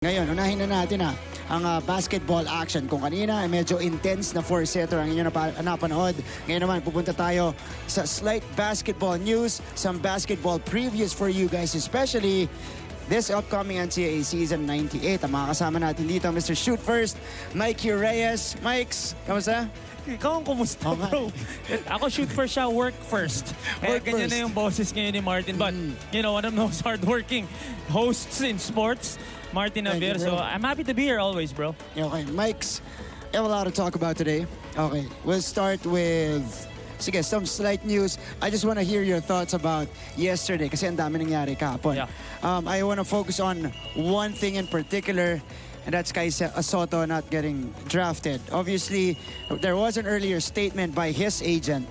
Ngayon, unahin na natin ang basketball action. Kung kanina ay medyo intense na four-setter ang inyo napanood. Ngayon naman, pupunta tayo sa slight basketball news, some basketball previews for you guys, especially this upcoming NCAA Season 98. Ang mga kasama natin dito, Mr. Shoot First, Mikey Reyes. Mikes, kamusta? Ikaw ang kumusta, bro? Ako shoot first siya, work first. Work ganyan first. na yung bosses ngayon ni Martin. But, you know, one of the most hardworking hosts in sports, Martin Navier. So, I'm happy to be here always, bro. Okay, Mikes, we have a lot to talk about today. Okay, we'll start with, sige, some slight news. I just want to hear your thoughts about yesterday kasi ang dami nangyari kahapon. Yeah. I want to focus on one thing in particular, and that's Kai Soto not getting drafted. Obviously, there was an earlier statement by his agent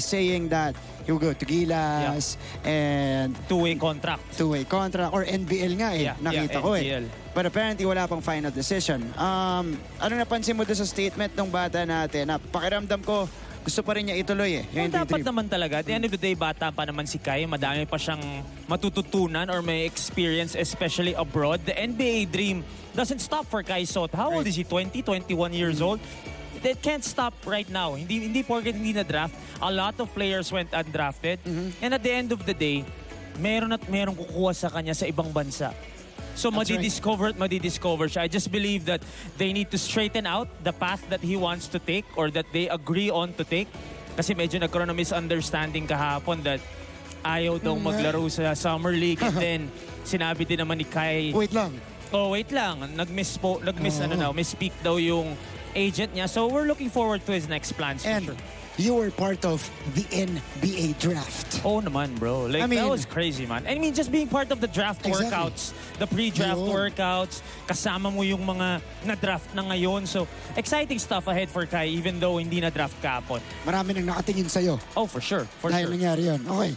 saying that he will go to Gilas and Two-way contract. two-way contract or NBL nga eh. Yeah, Nakita yeah, ko NBL. But apparently wala pang final decision. Ano napansin mo doon sa statement ng bata natin? Pakiramdam ko gusto pa rin niya ituloy eh. Well, dapat naman talaga. At the end of the day, bata pa naman si Kai. Madami pa siyang matututunan or may experience, especially abroad. The NBA dream doesn't stop for Kai Soto. How old is he? 20, 21 years old? That can't stop right now. Hindi porket hindi na-draft. A lot of players went undrafted. And at the end of the day, meron at meron kukuha sa kanya sa ibang bansa. So madidiscover siya. I just believe that they need to straighten out the path that he wants to take or that they agree on to take. Kasi medyo nagkaroon ng misunderstanding kahapon that ayaw daw maglaro sa Summer League. And then sinabi din naman ni Kai, Wait lang. oh wait lang, misspeak daw yung agent niya. So we're looking forward to his next plans. And for sure. you were part of the NBA draft. Oh naman, bro. Like, I mean, that was crazy, man. I mean, just being part of the draft Exactly. workouts, the pre-draft Yun. workouts, kasama mo yung mga na-draft na ngayon. So, exciting stuff ahead for Kai, even though hindi na-draft kahapon. Marami nang nakatingin sa'yo. Oh, for sure. For Dahil sure. nangyari yun. Okay.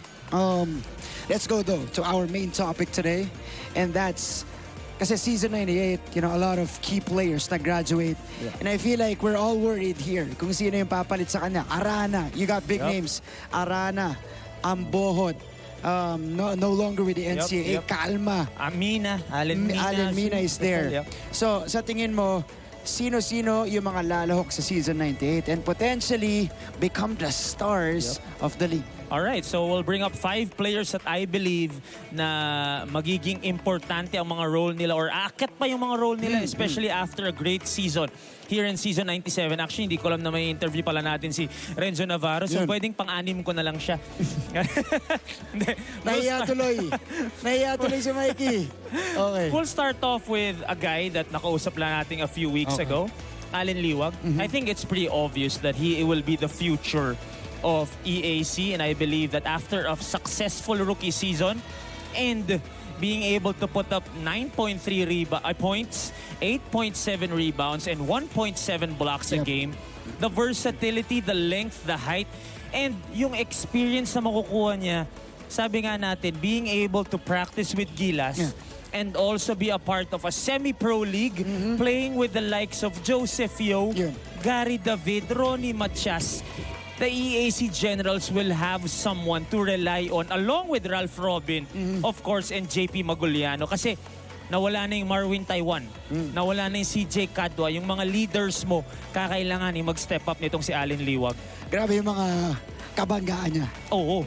Let's go though to our main topic today. And that's, kasi season 98, you know, a lot of key players na graduate. Yeah. And I feel like we're all worried here kung sino yung papalit sa kanya. Arana, you got big Yep. names. Arana, Ambohod, no longer with the NCAA. Yep. Kalma. Allen Mina is there. Yep. So, sa tingin mo, sino-sino yung mga lalahok sa season 98 and potentially become the stars of the league? Alright, so we'll bring up 5 players that I believe na magiging importante ang mga role nila or akit pa yung mga role nila, especially after a great season here in season 97. Actually, hindi ko alam na may interview pala natin si Renzo Navarro. So, Yun. pwedeng pang-anim ko na lang siya. Hindi. Nahiya tuloy si Mikey. Okay. We'll start off with a guy that nakausap lang natin a few weeks ago, Allen Leewa. I think it's pretty obvious that he will be the future of EAC, and I believe that after a successful rookie season and being able to put up 9.3 points, 8.7 rebounds, and 1.7 blocks a game, the versatility, the length, the height, and yung experience na makukuha niya, sabi nga natin, being able to practice with Gilas, and also be a part of a semi-pro league, playing with the likes of Joseph Yeo, Gary David, Ronnie Matias. The EAC Generals will have someone to rely on along with Ralph Robin, of course, and JP Maguliano. Kasi nawala na yung Marwin Taiwan, nawala na yung CJ Kadwa, yung mga leaders mo, kakailangan mag-step up nitong si Allen Leewa. Grabe yung mga kabanggaan niya. Oo.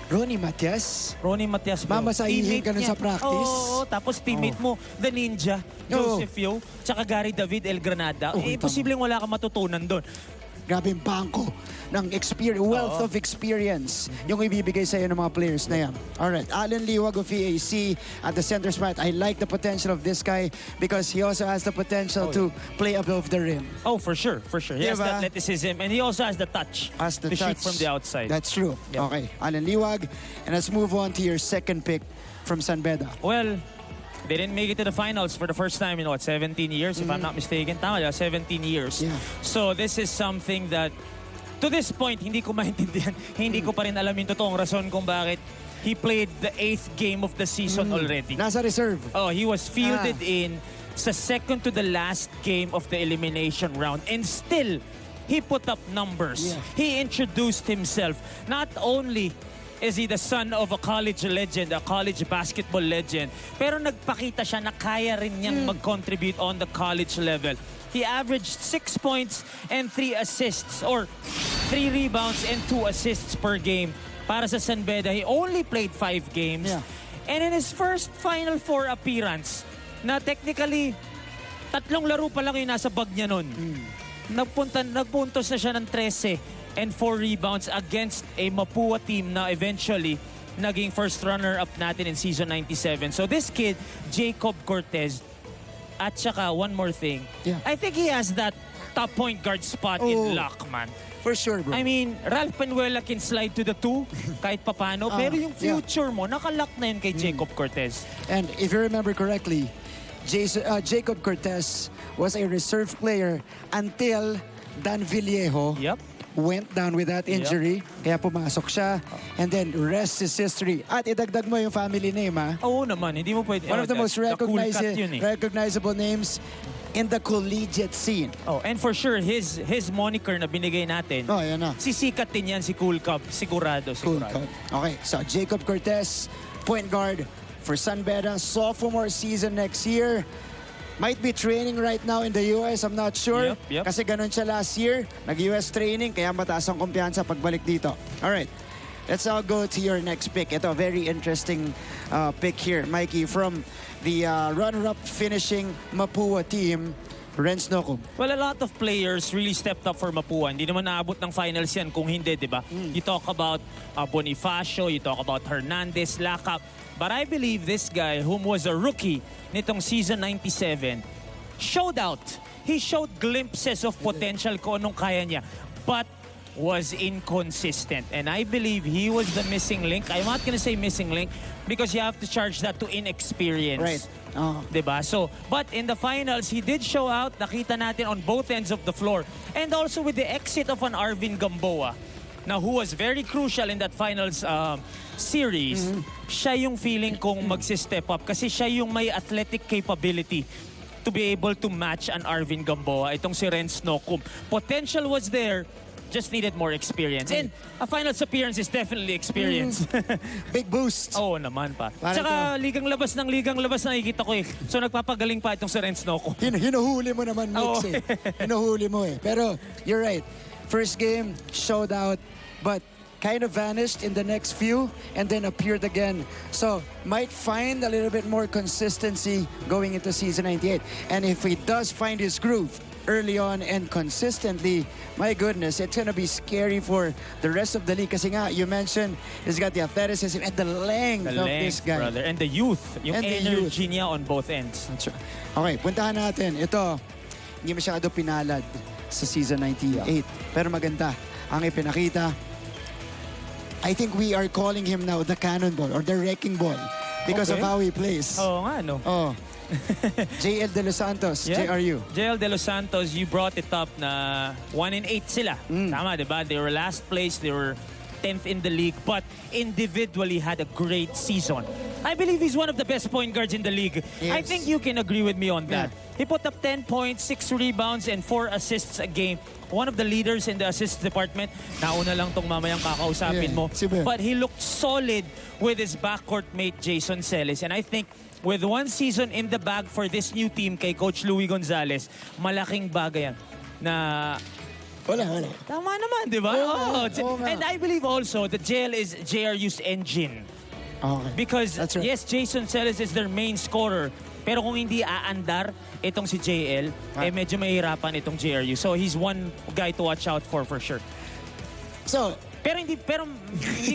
Ronnie Matias. Ronnie Matias, bro. Mamasahihin ka nun Teammate sa practice. Oo, tapos teammate mo, The Ninja, Joseph Yeo, tsaka Gary David El Granada. Posibleng wala ka matutunan doon. Grabe yung bangko ng experience, wealth of experience yung ibibigay sa iyo ng mga players na yan. Alright, Allen Leewa of EAC at the center spot. I like the potential of this guy because he also has the potential to play above the rim. Oh, for sure, for sure. He has Diba? the athleticism and he also has the touch to shoot from the outside. That's true. Yep. Okay, Allen Leewa. And let's move on to your second pick from San Beda. Well, they didn't make it to the finals for the first time in 17 years, if I'm not mistaken. Tama, 17 years. Yeah. So this is something that, to this point, hindi ko maintindihan. Hindi ko pa rin alam yung totoong rason kung bakit he played the 8th game of the season already. Nasa reserve. Oh, he was fielded in sa second to the last game of the elimination round. And still, he put up numbers. Yeah. He introduced himself. Not only is he the son of a college legend, a college basketball legend. Pero nagpakita siya na kaya rin niyang mag-contribute on the college level. He averaged 6 points and 3 assists, or 3 rebounds and 2 assists per game para sa San Beda. He only played 5 games. Yeah. And in his first Final Four appearance, na technically, 3 laro pa lang yung nasa bag niya nun. Nagpuntos na siya ng 13 and 4 rebounds against a Mapua team na eventually naging first runner-up natin in season 97. So this kid, Jacob Cortez, at saka one more thing, I think he has that top point guard spot in luck, man. For sure, bro. I mean, Ralph Penuela can slide to the 2 kahit papano, pero yung future mo, nakalock na yun kay Jacob Cortez. And if you remember correctly, Jacob Cortez was a reserve player until Dan Villejo went down with that injury. Kaya pumasok siya. And then, rest is history. At idagdag mo yung family name, ha? Oo naman, hindi mo pwede. One of the most recognizable names in the collegiate scene. Oh, and for sure, his moniker na binigay natin, yan na. sisikat din yan si Cool Cup. Sigurado. Cool Cup. Okay, so Jacob Cortez, point guard for San Beda, sophomore season next year. Might be training right now in the US, I'm not sure. Kasi ganun siya last year. Nag-US training, kaya mataas ang kumpiyansa pagbalik dito. Alright, let's now go to your next pick. Ito, very interesting pick here, Mikey, from the runner-up finishing Mapua team, Renz Nokum. Well, a lot of players really stepped up for Mapua. Hindi naman naabot ng finals yan kung hindi, di ba? You talk about Bonifacio, you talk about Hernandez, Lacap. But I believe this guy, whom was a rookie nitong season 97, showed out. He showed glimpses of potential kung anong kaya niya, but was inconsistent. And I believe he was the missing link. I'm not gonna say missing link because you have to charge that to inexperience. Right. Diba? So, but in the finals, he did show out. Nakita natin on both ends of the floor. And also with the exit of an Arvin Gamboa, now who was very crucial in that finals series, siya yung feeling kong magsi-step up kasi siya yung may athletic capability to be able to match an Arvin Gamboa. Itong si Renz Nokum. Potential was there, just needed more experience. And a finals appearance is definitely experience. Big boost. Oo naman pa. Tsaka ligang labas nakikita ko eh. So nagpapagaling pa itong si Renz Nokum. Hinuhuli mo naman, Mix eh. Hinuhuli mo eh. Pero you're right. First game, showed out, but kind of vanished in the next few and then appeared again. So might find a little bit more consistency going into season 98. And if he does find his groove early on and consistently, my goodness, it's gonna be scary for the rest of the league. Kasi nga, you mentioned, he's got the athleticism and the length of this guy. Brother. And the youth. Yung and energy niya on both ends. That's right. Okay, puntahan natin. Ito, hindi masyado pinalad sa season 98. Pero maganda ang ipinakita. I think we are calling him now the cannonball or the wrecking ball because of how he plays. Oo nga, no? JL De Los Santos, JRU. JL De Los Santos, you brought it up na 1-8 sila. Tama, diba? They were last place, they were 10th in the league, but individually had a great season. I believe he's one of the best point guards in the league. Yes. I think you can agree with me on that. He put up 10 points, 6 rebounds, and 4 assists a game. One of the leaders in the assist department. Nauna lang tong mamayang kakausapin mo. But he looked solid with his backcourt mate, Jason Celis. And I think with one season in the bag for this new team kay Coach Louie Gonzalez, malaking bagay yan na wala. Tama naman, di ba? And I believe also that JL is JRU's engine. Okay. Because, right. yes, Jason Celis is their main scorer. Pero kung hindi aandar itong si JL, medyo mahirapan itong JRU. So he's one guy to watch out for sure. So, pero hindi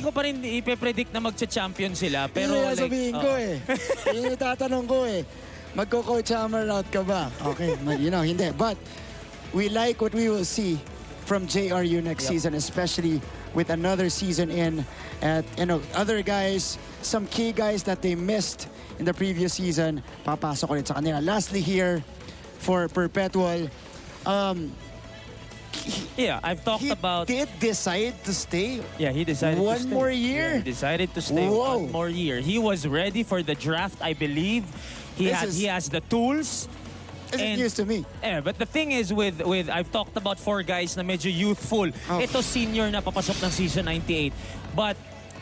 ko pa rin ipe-predict na magcha-champion sila. Pero yun sabihin ko eh. Yun tatanong ko eh. Magko-coach hammer out ka ba? Okay, hindi. But we like what we will see from JRU next season, especially with another season in. At other guys, some key guys that they missed in the previous season, papasok ulit sa kanila. Lastly here, for Perpetual, I've talked about... He did decide to stay? Yeah, he decided to stay. One more year? Yeah, he decided to stay one more year. He was ready for the draft, I believe. He has the tools. This is news to me. Yeah, but the thing is with I've talked about 4 guys na medyo youthful. Ito senior na papasok ng season 98. But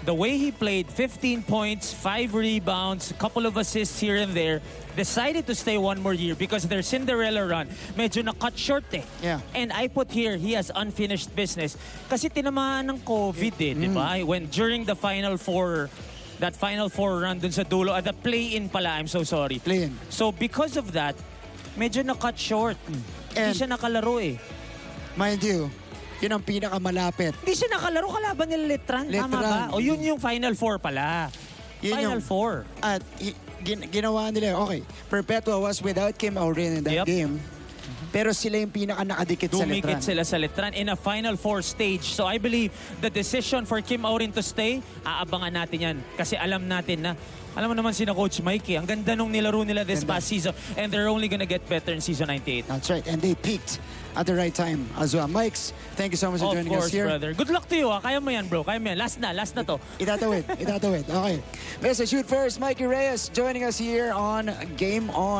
the way he played, 15 points, 5 rebounds, a couple of assists here and there, decided to stay one more year because their Cinderella run medyo na-cut short eh. Yeah. And I put here, he has unfinished business. Kasi tinamaan ng COVID eh, di ba? When during the Final Four, that Final Four run dun sa dulo, at the play-in pala, I'm so sorry. Play-in. So because of that, medyo na-cut short. Hindi siya nakalaro eh. Mind you, yun ang pinakamalapit. Hindi siya nakalaro, kalaban nila Letran. Tama ba? O yun yung Final Four pala. Yun Final yung- Four. At ginawa nila, okay, Perpetua was without Kim Aurin in that Yep. game. Pero sila yung pinaka-nakadikit sa Dumikit Letran. sila sa Letran in a Final Four stage. So I believe the decision for Kim Aurin to stay, aabangan natin yan. Kasi alam natin na, alam mo naman sina Coach Mikey, ang ganda nung nilaro nila this Ganda. past season. And they're only gonna get better in season 98. That's right. And they peaked at the right time as well. Mikes, thank you so much for Of joining course, us here. brother. Good luck to you, ha? Kaya mo yan, bro. Kaya mo yan. Last na to. Itatawid. Okay. Mr. Shoot First, Mikey Reyes joining us here on Game On.